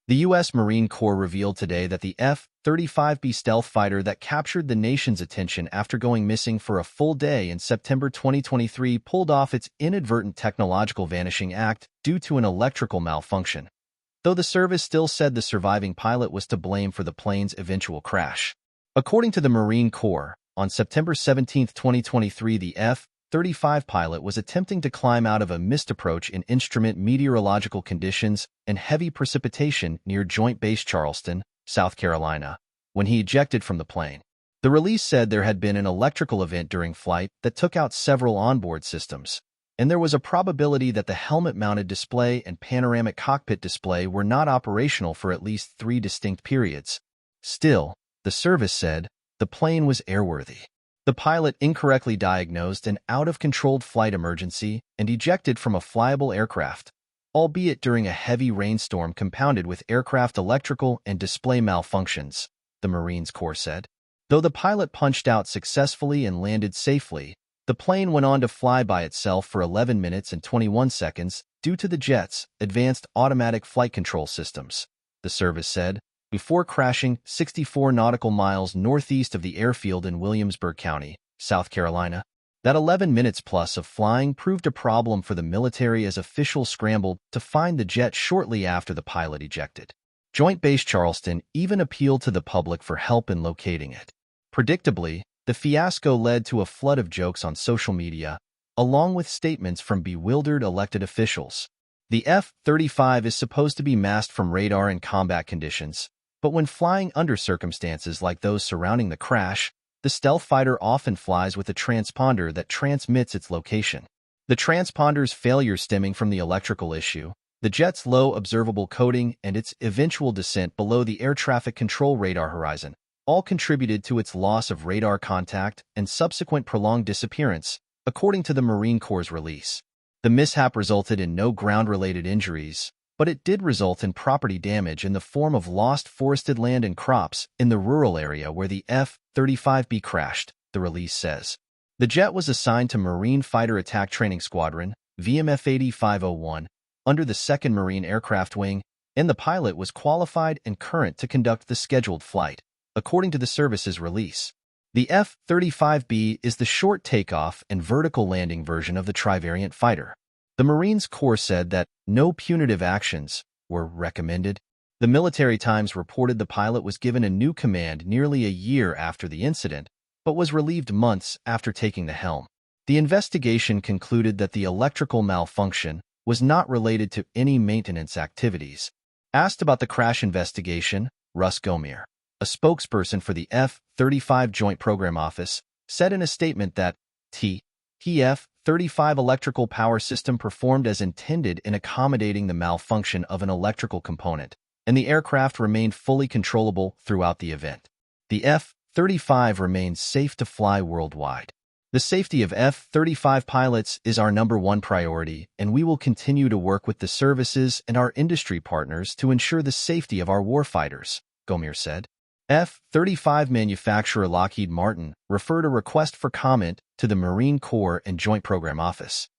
The U.S. Marine Corps revealed today that the F-35B stealth fighter that captured the nation's attention after going missing for a full day in September 2023 pulled off its inadvertent technological vanishing act due to an electrical malfunction, though the service still said the surviving pilot was to blame for the plane's eventual crash. According to the Marine Corps, on September 17, 2023, the F-35 pilot was attempting to climb out of a missed approach in instrument meteorological conditions and heavy precipitation near Joint Base Charleston, South Carolina, when he ejected from the plane. The release said there had been an electrical event during flight that took out several onboard systems, and there was a probability that the helmet-mounted display and panoramic cockpit display were not operational for at least 3 distinct periods. Still, the service said, the plane was airworthy. The pilot incorrectly diagnosed an out-of-controlled flight emergency and ejected from a flyable aircraft, albeit during a heavy rainstorm compounded with aircraft electrical and display malfunctions, the Marine Corps said. Though the pilot punched out successfully and landed safely, the plane went on to fly by itself for 11 minutes and 21 seconds due to the jet's advanced automatic flight control systems, the service said, before crashing 64 nautical miles northeast of the airfield in Williamsburg County, South Carolina. That 11 minutes plus of flying proved a problem for the military as officials scrambled to find the jet shortly after the pilot ejected. Joint Base Charleston even appealed to the public for help in locating it. Predictably, the fiasco led to a flood of jokes on social media, along with statements from bewildered elected officials. The F-35 is supposed to be masked from radar in combat conditions, but when flying under circumstances like those surrounding the crash, the stealth fighter often flies with a transponder that transmits its location. The transponder's failure stemming from the electrical issue, the jet's low observable coating, and its eventual descent below the air traffic control radar horizon all contributed to its loss of radar contact and subsequent prolonged disappearance, according to the Marine Corps' release. The mishap resulted in no ground-related injuries, but it did result in property damage in the form of lost forested land and crops in the rural area where the F-35B crashed, the release says. The jet was assigned to Marine Fighter Attack Training Squadron, VMF 8501, under the 2nd Marine Aircraft Wing, and the pilot was qualified and current to conduct the scheduled flight, according to the service's release. The F-35B is the short takeoff and vertical landing version of the trivariant fighter. The Marine Corps said that no punitive actions were recommended. The Military Times reported the pilot was given a new command nearly a year after the incident, but was relieved months after taking the helm. The investigation concluded that the electrical malfunction was not related to any maintenance activities. Asked about the crash investigation, Russ Gomier, a spokesperson for the F-35 Joint Program Office, said in a statement that F-35 electrical power system performed as intended in accommodating the malfunction of an electrical component, and the aircraft remained fully controllable throughout the event. The F-35 remains safe to fly worldwide. The safety of F-35 pilots is our #1 priority, and we will continue to work with the services and our industry partners to ensure the safety of our warfighters, Gomier said. F-35 manufacturer Lockheed Martin referred a request for comment to the Marine Corps and Joint Program Office.